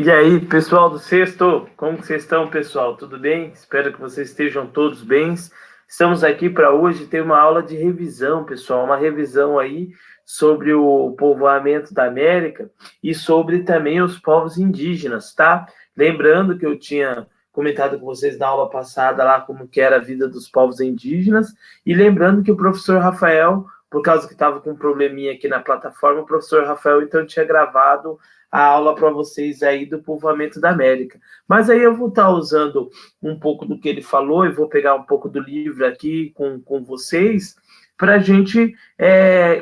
E aí, pessoal do Sexto, como que vocês estão, pessoal? Tudo bem? Espero que vocês estejam todos bem. Estamos aqui para hoje ter uma aula de revisão, pessoal, uma revisão aí sobre o povoamento da América e sobre também os povos indígenas, tá? Lembrando que eu tinha comentado com vocês na aula passada lá como que era a vida dos povos indígenas e lembrando que o professor Rafael, por causa que estava com um probleminha aqui na plataforma, o professor Rafael então tinha gravado a aula para vocês aí do povoamento da América. Mas aí eu vou estar usando um pouco do que ele falou e vou pegar um pouco do livro aqui com vocês para a gente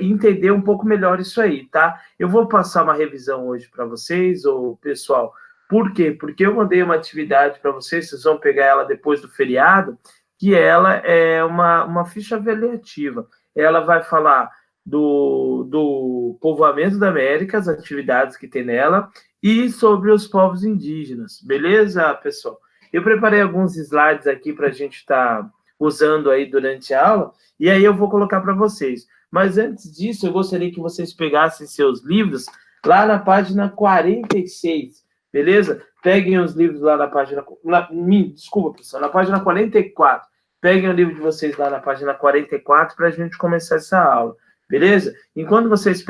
entender um pouco melhor isso aí, tá? Eu vou passar uma revisão hoje para vocês, ou pessoal. Por quê? Porque eu mandei uma atividade para vocês, vocês vão pegar ela depois do feriado, que ela é uma ficha avaliativa. Ela vai falar do povoamento da América, as atividades que tem nela, e sobre os povos indígenas. Beleza, pessoal? Eu preparei alguns slides aqui para a gente estar usando aí durante a aula, e aí eu vou colocar para vocês. Mas antes disso, eu gostaria que vocês pegassem seus livros lá na página 46, beleza? Peguem os livros lá na página... desculpa, pessoal, na página 44. Peguem o livro de vocês lá na página 44 para a gente começar essa aula. Beleza? Enquanto vocês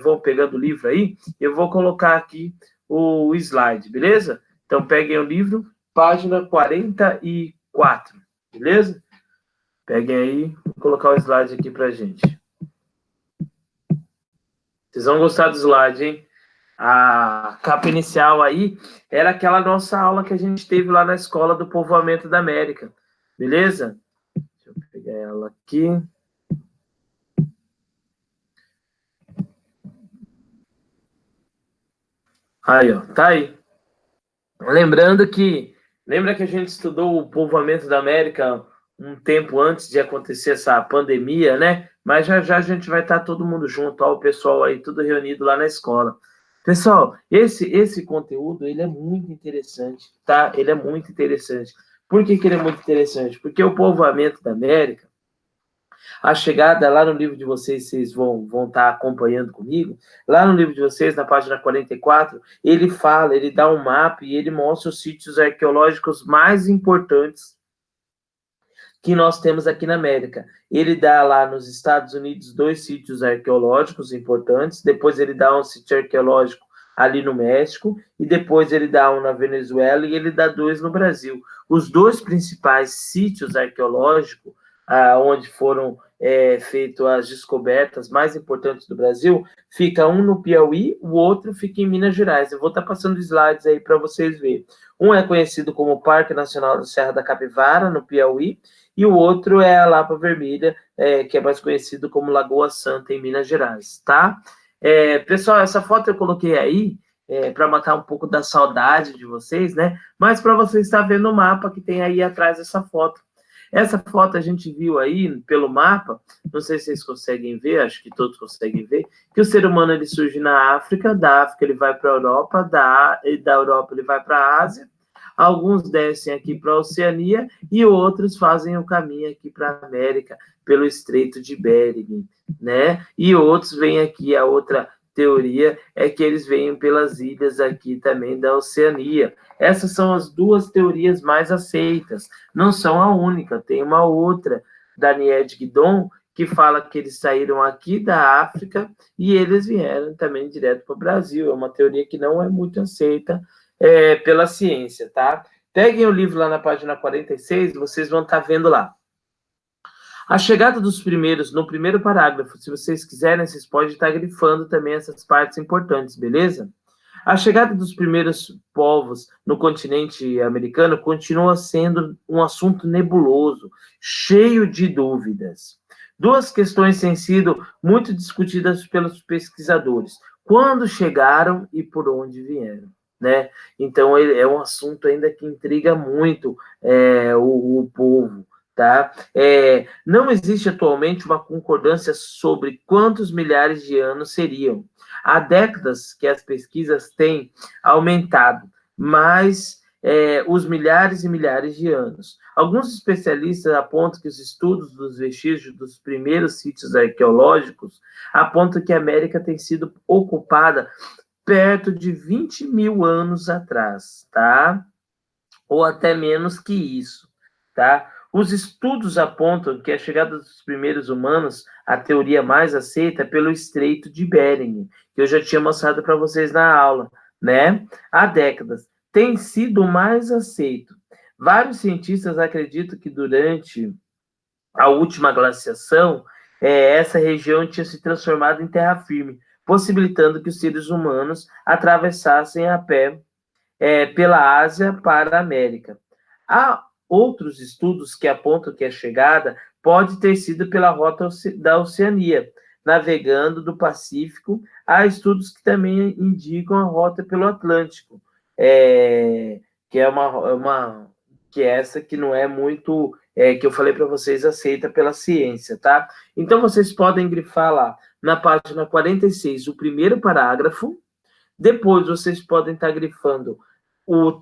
vão pegando o livro aí, eu vou colocar aqui o slide, beleza? Então, peguem o livro, página 44, beleza? Peguem aí, vou colocar o slide aqui pra gente. Vocês vão gostar do slide, hein? A capa inicial aí era aquela nossa aula que a gente teve lá na Escola do Povoamento da América, beleza? Deixa eu pegar ela aqui. Aí, ó, tá aí. Lembrando que... Lembra que a gente estudou o povoamento da América um tempo antes de acontecer essa pandemia, né? Mas já já a gente vai estar todo mundo junto, ó, o pessoal aí tudo reunido lá na escola. Pessoal, esse conteúdo, ele é muito interessante, tá? Ele é muito interessante. Por que ele é muito interessante? Porque o povoamento da América, a chegada lá no livro de vocês, vocês vão estar acompanhando comigo, lá no livro de vocês, na página 44, ele fala, ele dá um mapa e ele mostra os sítios arqueológicos mais importantes que nós temos aqui na América. Ele dá lá nos Estados Unidos 2 sítios arqueológicos importantes, depois ele dá um sítio arqueológico ali no México, e depois ele dá um na Venezuela e ele dá 2 no Brasil. Os 2 principais sítios arqueológicos, onde foram feitas as descobertas mais importantes do Brasil, fica um no Piauí, o outro fica em Minas Gerais. Eu vou estar passando slides aí para vocês verem. Um é conhecido como Parque Nacional da Serra da Capivara, no Piauí, e o outro é a Lapa Vermelha, que é mais conhecido como Lagoa Santa, em Minas Gerais, tá? Pessoal, essa foto eu coloquei aí para matar um pouco da saudade de vocês, né? Mas para vocês estar vendo o mapa que tem aí atrás dessa foto. Essa foto a gente viu aí pelo mapa, não sei se vocês conseguem ver, acho que todos conseguem ver, que o ser humano ele surge na África, da África ele vai para a Europa, da Europa ele vai para a Ásia, alguns descem aqui para a Oceania e outros fazem o caminho aqui para a América, pelo Estreito de Bering, né? E outros vêm aqui, a outra teoria é que eles vêm pelas ilhas aqui também da Oceania. Essas são as 2 teorias mais aceitas, não são a única, tem uma outra, da Nied Guidon, que fala que eles saíram aqui da África e eles vieram também direto para o Brasil. É uma teoria que não é muito aceita pela ciência, tá? Peguem o livro lá na página 46, vocês vão estar vendo lá. A chegada dos primeiros, no primeiro parágrafo, se vocês quiserem, vocês podem estar grifando também essas partes importantes, beleza? A chegada dos primeiros povos no continente americano continua sendo um assunto nebuloso, cheio de dúvidas. 2 questões têm sido muito discutidas pelos pesquisadores: quando chegaram e por onde vieram, né? Então, é um assunto ainda que intriga muito o povo. Tá? Não existe atualmente uma concordância sobre quantos milhares de anos seriam. Há décadas que as pesquisas têm aumentado, mas os milhares e milhares de anos. Alguns especialistas apontam que os estudos dos vestígios dos primeiros sítios arqueológicos apontam que a América tem sido ocupada perto de 20 mil anos atrás, tá? Ou até menos que isso, tá? Os estudos apontam que a chegada dos primeiros humanos, a teoria mais aceita é pelo Estreito de Bering, que eu já tinha mostrado para vocês na aula, né? Há décadas. Tem sido mais aceito. Vários cientistas acreditam que durante a última glaciação, essa região tinha se transformado em terra firme, possibilitando que os seres humanos atravessassem a pé pela Ásia para a América. Há outros estudos que apontam que a chegada pode ter sido pela rota da Oceania, navegando do Pacífico. Há estudos que também indicam a rota pelo Atlântico, que é que é essa que não é muito, que eu falei para vocês, aceita pela ciência, tá? Então, vocês podem grifar lá, na página 46, o primeiro parágrafo. Depois, vocês podem estar grifando o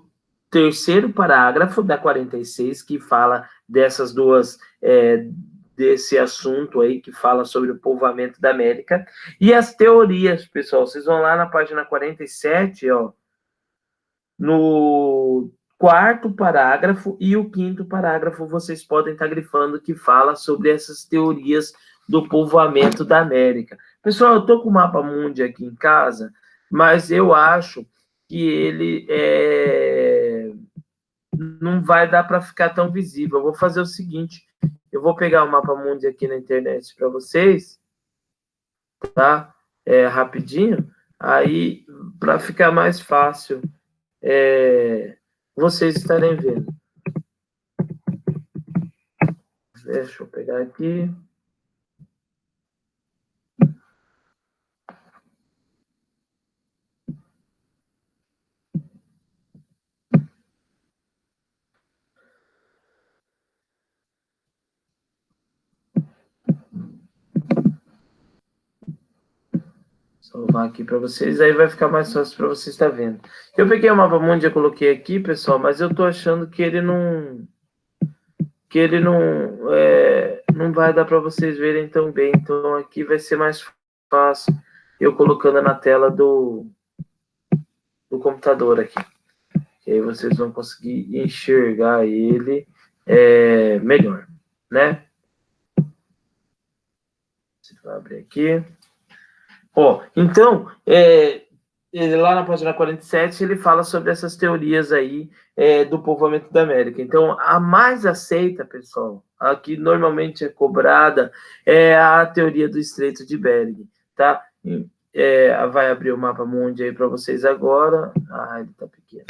terceiro parágrafo da 46, que fala dessas duas, desse assunto aí, que fala sobre o povoamento da América. E as teorias, pessoal, vocês vão lá na página 47, ó, no quarto parágrafo e o quinto parágrafo, vocês podem estar grifando, que fala sobre essas teorias do povoamento da América. Pessoal, eu estou com o mapa mundi aqui em casa, mas eu acho que ele não vai dar para ficar tão visível. Eu vou fazer o seguinte, eu vou pegar o mapa mundi aqui na internet para vocês, tá? Rapidinho, aí para ficar mais fácil vocês estarem vendo. Deixa eu pegar aqui. Salvar aqui para vocês, aí vai ficar mais fácil para vocês estar vendo. Eu peguei o mapa mundi e coloquei aqui, pessoal, mas eu tô achando que ele não não vai dar para vocês verem tão bem. Então aqui vai ser mais fácil eu colocando na tela do computador aqui. Que aí vocês vão conseguir enxergar ele melhor, né? Você vai abrir aqui. Ó, então, lá na página 47, ele fala sobre essas teorias aí do povoamento da América. Então, a mais aceita, pessoal, a que normalmente é cobrada, é a teoria do Estreito de Bering, tá? Vai abrir o mapa mundi aí para vocês agora. Ah, ele tá pequeno.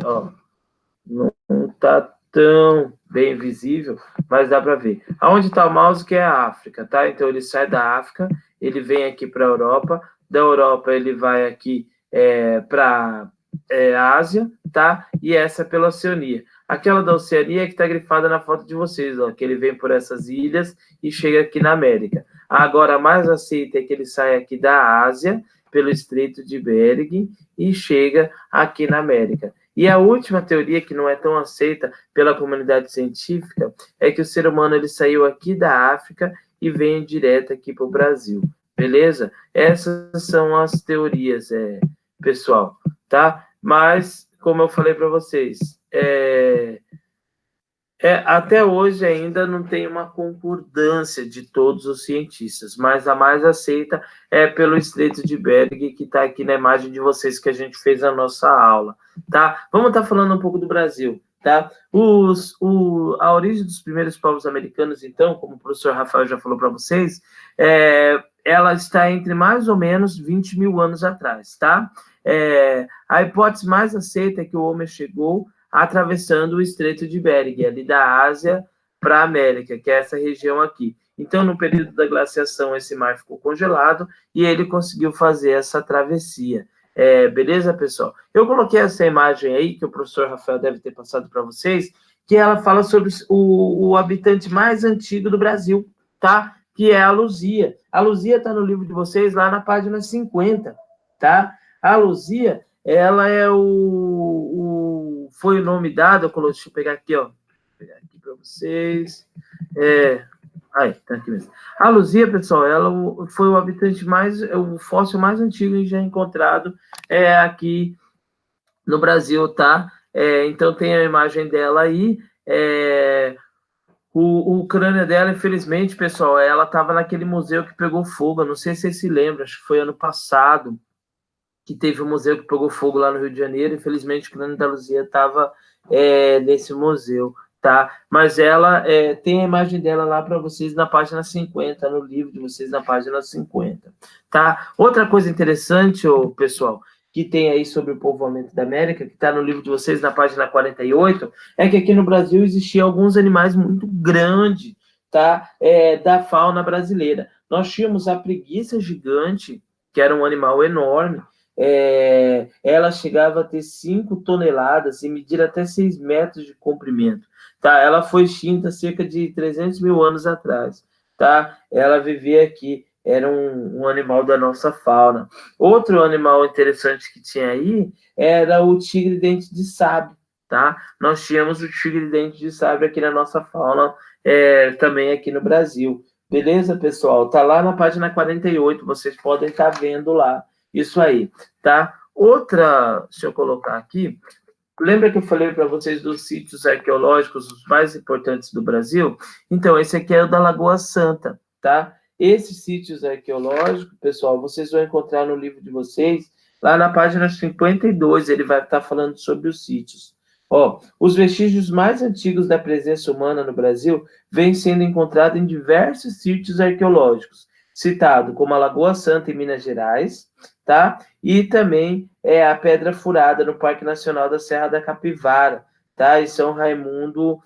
Ó, não tá tão bem visível, mas dá para ver. Aonde está o mouse, que é a África, tá? Então, ele sai da África, ele vem aqui para a Europa, da Europa ele vai aqui para a Ásia, tá? E essa é pela Oceania. Aquela da Oceania é que está grifada na foto de vocês, ó, que ele vem por essas ilhas e chega aqui na América. Agora, a mais aceita é que ele sai aqui da Ásia, pelo Estreito de Bering, e chega aqui na América. E a última teoria, que não é tão aceita pela comunidade científica, é que o ser humano ele saiu aqui da África e vem direto aqui para o Brasil. Beleza? Essas são as teorias, pessoal, tá? Mas, como eu falei para vocês, até hoje ainda não tem uma concordância de todos os cientistas, mas a mais aceita é pelo Estreito de Bering, que está aqui na imagem de vocês que a gente fez a nossa aula, tá? Vamos estar falando um pouco do Brasil, tá? A origem dos primeiros povos americanos, então, como o professor Rafael já falou para vocês, ela está entre mais ou menos 20 mil anos atrás, tá? A hipótese mais aceita é que o homem chegou atravessando o Estreito de Bering, ali da Ásia para a América, que é essa região aqui. Então, no período da glaciação, esse mar ficou congelado e ele conseguiu fazer essa travessia. Beleza, pessoal? Eu coloquei essa imagem aí, que o professor Rafael deve ter passado para vocês, que ela fala sobre o habitante mais antigo do Brasil, tá? Que é a Luzia. A Luzia está no livro de vocês, lá na página 50, tá? A Luzia, ela foi o nome dado, deixa eu pegar aqui, ó. Vou pegar aqui para vocês. Aí, tá aqui mesmo. A luzia, pessoal, ela foi o habitante o fóssil mais antigo já encontrado aqui no Brasil, tá? Então tem a imagem dela aí. O crânio dela, infelizmente, pessoal, ela estava naquele museu que pegou fogo. Eu não sei se vocês se lembram, acho que foi ano passado que teve um museu que pegou fogo lá no Rio de Janeiro. Infelizmente, o crânio da Luzia estava nesse museu, tá? Mas ela tem a imagem dela lá para vocês na página 50, no livro de vocês na página 50, tá? Outra coisa interessante, pessoal, que tem aí sobre o povoamento da América, que está no livro de vocês na página 48, é que aqui no Brasil existiam alguns animais muito grandes, tá? Da fauna brasileira. Nós tínhamos a preguiça gigante, que era um animal enorme. Ela chegava a ter 5 toneladas e medir até 6 metros de comprimento. Tá? Ela foi extinta cerca de 300 mil anos atrás. Tá? Ela vivia aqui, era um animal da nossa fauna. Outro animal interessante que tinha aí era o tigre-dente de sabre. Tá? Nós tínhamos o tigre-dente de sabre aqui na nossa fauna, também aqui no Brasil. Beleza, pessoal? Tá lá na página 48, vocês podem estar vendo lá. Isso aí, tá? Outra, deixa eu colocar aqui. Lembra que eu falei para vocês dos sítios arqueológicos os mais importantes do Brasil? Então, esse aqui é o da Lagoa Santa, tá? Esses sítios arqueológicos, pessoal, vocês vão encontrar no livro de vocês, lá na página 52, ele vai estar falando sobre os sítios. Ó, os vestígios mais antigos da presença humana no Brasil vêm sendo encontrados em diversos sítios arqueológicos, citado como a Lagoa Santa, em Minas Gerais, tá? E também a Pedra Furada, no Parque Nacional da Serra da Capivara, tá? E São Raimundo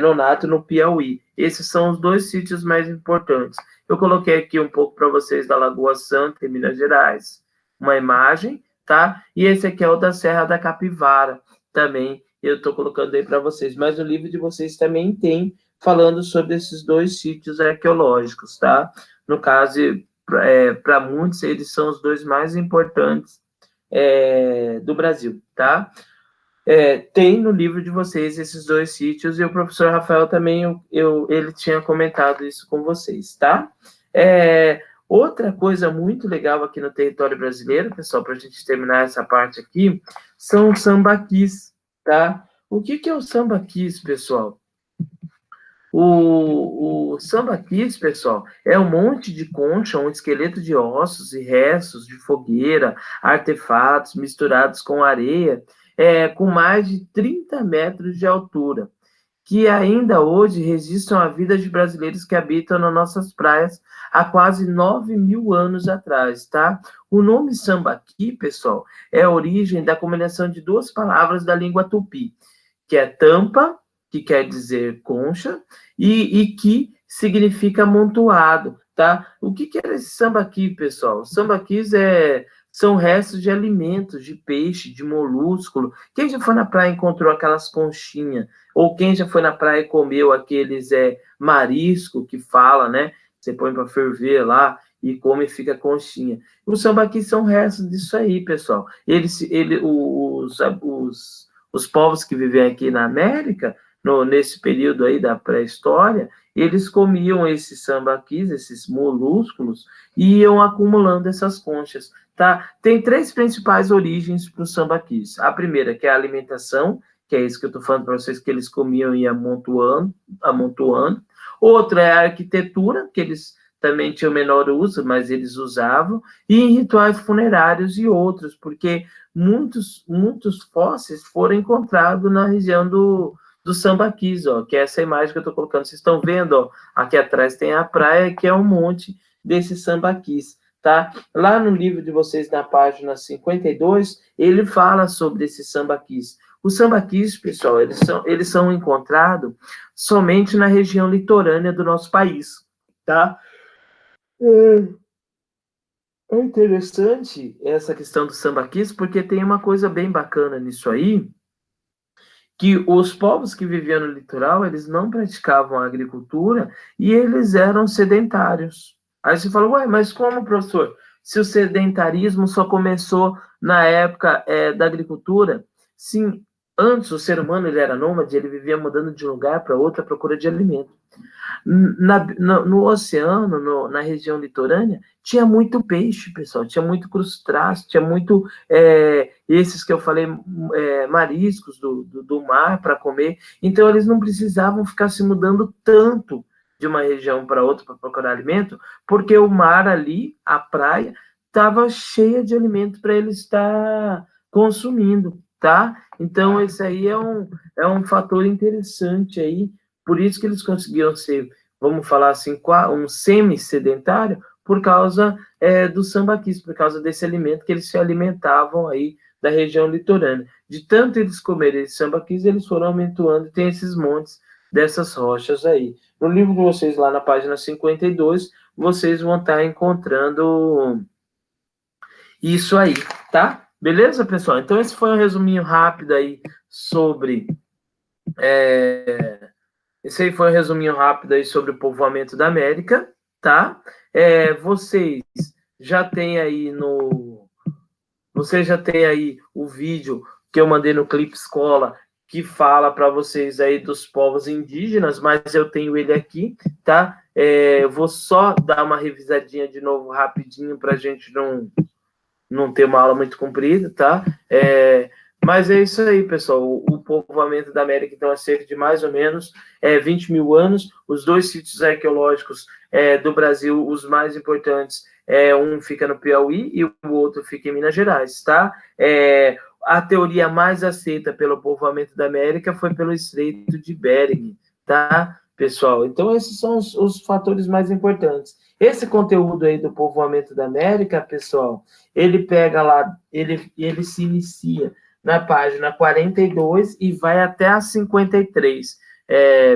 Nonato, no Piauí. Esses são os 2 sítios mais importantes. Eu coloquei aqui um pouco para vocês da Lagoa Santa, em Minas Gerais, uma imagem, tá? E esse aqui é o da Serra da Capivara, também eu estou colocando aí para vocês. Mas o livro de vocês também tem falando sobre esses 2 sítios arqueológicos, tá? No caso, para muitos, eles são os 2 mais importantes do Brasil, tá? Tem no livro de vocês esses 2 sítios, e o professor Rafael também, ele tinha comentado isso com vocês, tá? Outra coisa muito legal aqui no território brasileiro, pessoal, para a gente terminar essa parte aqui, são os sambaquis, tá? O que é o sambaquis, pessoal? O sambaquis, pessoal, é um monte de concha, um esqueleto de ossos e restos de fogueira, artefatos misturados com areia, com mais de 30 metros de altura, que ainda hoje registram a vida de brasileiros que habitam nas nossas praias há quase 9 mil anos atrás, tá? O nome sambaqui, pessoal, é a origem da combinação de 2 palavras da língua tupi, que é tampa, que quer dizer concha, e que significa amontoado, tá? O que era esse sambaqui, pessoal? Sambaquis são restos de alimentos, de peixe, de molúsculo. Quem já foi na praia e encontrou aquelas conchinhas? Ou quem já foi na praia e comeu aqueles marisco que fala, né? Você põe para ferver lá e come e fica conchinha. Os sambaquis são restos disso aí, pessoal. Os povos que vivem aqui na América, nesse período aí da pré-história, eles comiam esses sambaquis, esses molúsculos, e iam acumulando essas conchas, tá? Tem 3 principais origens para os sambaquis. A primeira, que é a alimentação, que é isso que eu estou falando para vocês, que eles comiam e iam amontoando. Outra é a arquitetura, que eles também tinham menor uso, mas eles usavam, e em rituais funerários e outros, porque muitos fósseis foram encontrados na região do sambaquis, ó, que é essa imagem que eu estou colocando. Vocês estão vendo, ó, aqui atrás tem a praia, que é um monte desses sambaquis, tá? Lá no livro de vocês, na página 52, ele fala sobre esses sambaquis. Os sambaquis, pessoal, eles são encontrados somente na região litorânea do nosso país, tá? É interessante essa questão do sambaquis, porque tem uma coisa bem bacana nisso aí, que os povos que viviam no litoral, eles não praticavam a agricultura e eles eram sedentários. Aí você fala, ué, mas como, professor? Se o sedentarismo só começou na época da agricultura? Sim, antes o ser humano ele era nômade, ele vivia mudando de um lugar para outro à procura de alimento. No oceano, na região litorânea, tinha muito peixe, pessoal, tinha muito crustáceo, tinha muito, esses que eu falei, mariscos do mar para comer, então eles não precisavam ficar se mudando tanto de uma região para outra para procurar alimento, porque o mar ali, a praia, estava cheia de alimento para eles estar consumindo, tá? Então, esse aí é um fator interessante aí, por isso que eles conseguiam ser, vamos falar assim, um semi-sedentário, por causa do sambaquis, por causa desse alimento que eles se alimentavam aí da região litorânea. De tanto eles comerem esse sambaquis, eles foram aumentando e tem esses montes dessas rochas aí. No livro de vocês, lá na página 52, vocês vão estar encontrando isso aí, tá? Beleza, pessoal? Então, esse foi um resuminho rápido aí sobre... Esse aí foi um resuminho rápido aí sobre o povoamento da América, tá? Vocês já têm aí o vídeo que eu mandei no Clipe Escola, que fala para vocês aí dos povos indígenas, mas eu tenho ele aqui, tá? Vou só dar uma revisadinha de novo rapidinho para a gente não ter uma aula muito comprida, tá? Mas é isso aí, pessoal. O povoamento da América, então, é cerca de mais ou menos 20 mil anos. Os dois sítios arqueológicos do Brasil, os mais importantes, um fica no Piauí e o outro fica em Minas Gerais, tá? A teoria mais aceita pelo povoamento da América foi pelo Estreito de Bering, tá, pessoal? Então, esses são os fatores mais importantes. Esse conteúdo aí do povoamento da América, pessoal, ele pega lá, ele se inicia na página 42 e vai até a 53.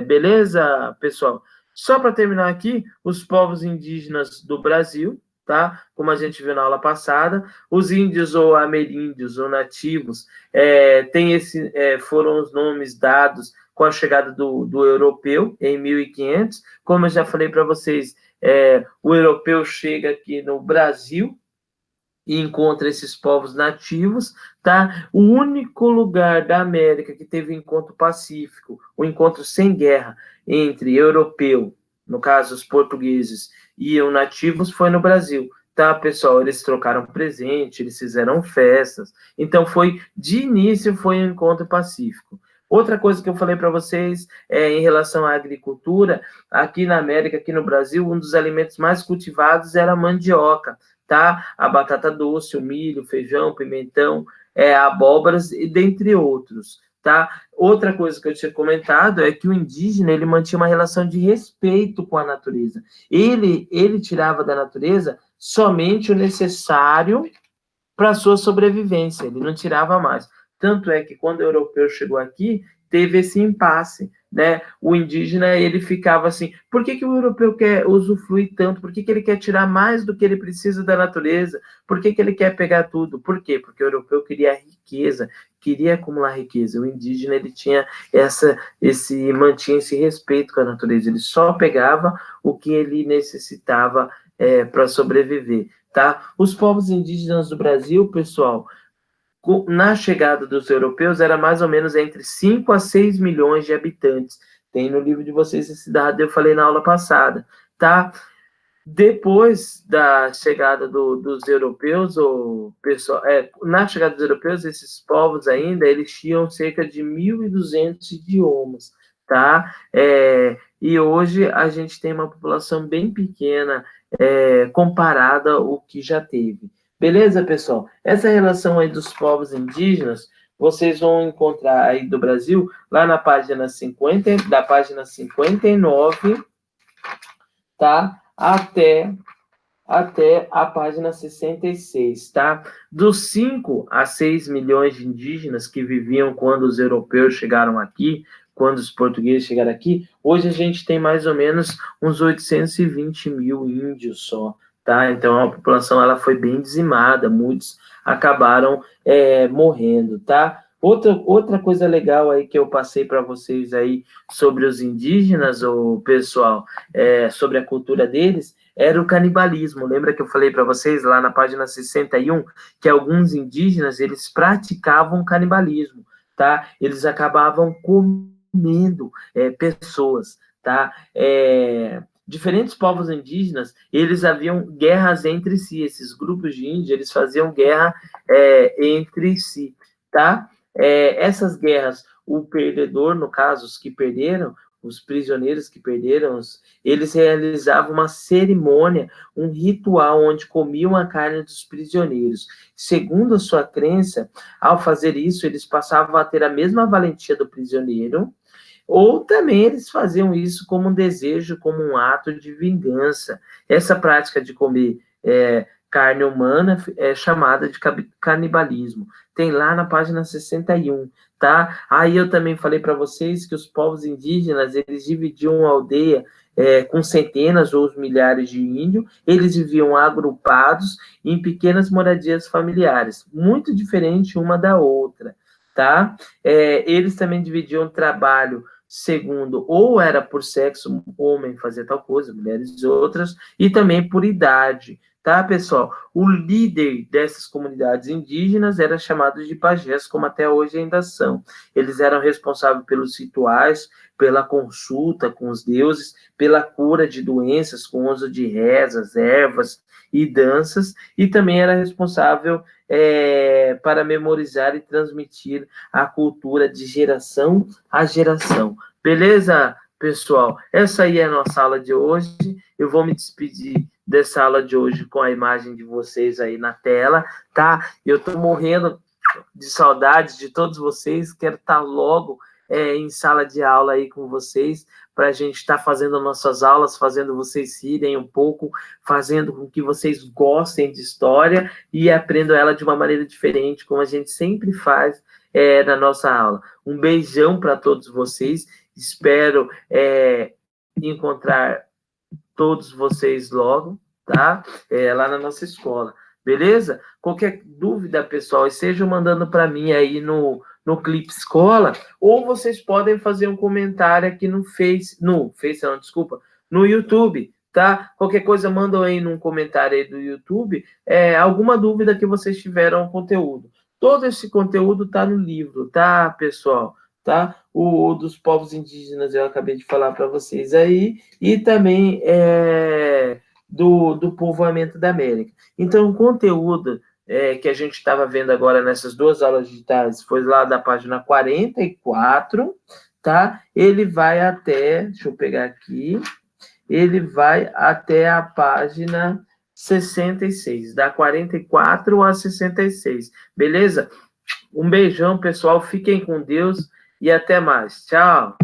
Beleza, pessoal? Só para terminar aqui, os povos indígenas do Brasil, tá? Como a gente viu na aula passada, os índios ou ameríndios ou nativos foram os nomes dados com a chegada do europeu em 1500. Como eu já falei para vocês, o europeu chega aqui no Brasil e encontra esses povos nativos, tá? O único lugar da América que teve encontro pacífico, o encontro sem guerra entre europeu, no caso os portugueses, e os nativos foi no Brasil, tá, pessoal? Eles trocaram presente, eles fizeram festas, então de início foi um encontro pacífico. Outra coisa que eu falei para vocês em relação à agricultura, aqui na América, aqui no Brasil, um dos alimentos mais cultivados era a mandioca, tá? A batata doce, o milho, o feijão, o pimentão, abóboras, e dentre outros, tá? Outra coisa que eu tinha comentado é que o indígena, ele mantinha uma relação de respeito com a natureza. Ele tirava da natureza somente o necessário para a sua sobrevivência, ele não tirava mais. Tanto é que quando o europeu chegou aqui, teve esse impasse, né? O indígena, ele ficava assim, por que o europeu quer usufruir tanto? Por que ele quer tirar mais do que ele precisa da natureza? Por que ele quer pegar tudo? Por quê? Porque o europeu queria riqueza, queria acumular riqueza. O indígena, ele tinha mantinha esse respeito com a natureza, ele só pegava o que ele necessitava para sobreviver, tá? Os povos indígenas do Brasil, pessoal, na chegada dos europeus, era mais ou menos entre 5 a 6 milhões de habitantes. Tem no livro de vocês esse dado, eu falei na aula passada, tá? Depois da chegada dos europeus, na chegada dos europeus, esses povos ainda, eles tinham cerca de 1.200 idiomas, tá? E hoje a gente tem uma população bem pequena comparada ao que já teve. Beleza, pessoal? Essa relação aí dos povos indígenas, vocês vão encontrar aí do Brasil, lá na página 50, da página 59, tá? Até a página 66, tá? Dos 5 a 6 milhões de indígenas que viviam quando os europeus chegaram aqui, quando os portugueses chegaram aqui, hoje a gente tem mais ou menos uns 820 mil índios só, tá? Então a população ela foi bem dizimada, muitos acabaram morrendo, tá? Outra coisa legal aí que eu passei para vocês aí sobre os indígenas, o pessoal, sobre a cultura deles, era o canibalismo. Lembra que eu falei para vocês lá na página 61 que alguns indígenas eles praticavam canibalismo, tá? Eles acabavam comendo pessoas, tá? tá? Diferentes povos indígenas, eles haviam guerras entre si, esses grupos de índios, eles faziam guerra entre si, tá? Essas guerras, o perdedor, no caso, os que perderam, os prisioneiros que perderam, eles realizavam uma cerimônia, um ritual onde comiam a carne dos prisioneiros. Segundo a sua crença, ao fazer isso, eles passavam a ter a mesma valentia do prisioneiro, ou também eles faziam isso como um desejo, como um ato de vingança. Essa prática de comer carne humana é chamada de canibalismo. Tem lá na página 61, tá? Aí eu também falei para vocês que os povos indígenas, eles dividiam a aldeia com centenas ou milhares de índios, eles viviam agrupados em pequenas moradias familiares, muito diferente uma da outra, tá? Eles também dividiam o trabalho segundo, ou era por sexo, homem fazia tal coisa, mulheres outras, e também por idade, tá, pessoal? O líder dessas comunidades indígenas era chamado de pajés, como até hoje ainda são. Eles eram responsáveis pelos rituais, pela consulta com os deuses, pela cura de doenças, com o uso de rezas, ervas e danças, e também era responsável para memorizar e transmitir a cultura de geração a geração. Beleza, pessoal? Essa aí é a nossa aula de hoje. Eu vou me despedir dessa aula de hoje com a imagem de vocês aí na tela, tá? Eu estou morrendo de saudades de todos vocês. Quero estar logo em sala de aula aí com vocês, para a gente estar fazendo nossas aulas, fazendo vocês rirem um pouco, fazendo com que vocês gostem de história e aprendam ela de uma maneira diferente, como a gente sempre faz na nossa aula. Um beijão para todos vocês, espero encontrar todos vocês logo, tá? Lá na nossa escola, beleza? Qualquer dúvida, pessoal, estejam mandando para mim aí no Clipe Escola, ou vocês podem fazer um comentário aqui no YouTube, tá? Qualquer coisa, mandam aí num comentário aí do YouTube, alguma dúvida que vocês tiveram ao conteúdo. Todo esse conteúdo tá no livro, tá, pessoal? Tá? O dos povos indígenas eu acabei de falar para vocês aí, e também do povoamento da América. Então, o conteúdo que a gente estava vendo agora nessas duas aulas digitais foi lá da página 44, tá? Ele vai até, deixa eu pegar aqui, ele vai até a página 66, da 44 a 66, beleza? Um beijão, pessoal, fiquem com Deus e até mais. Tchau!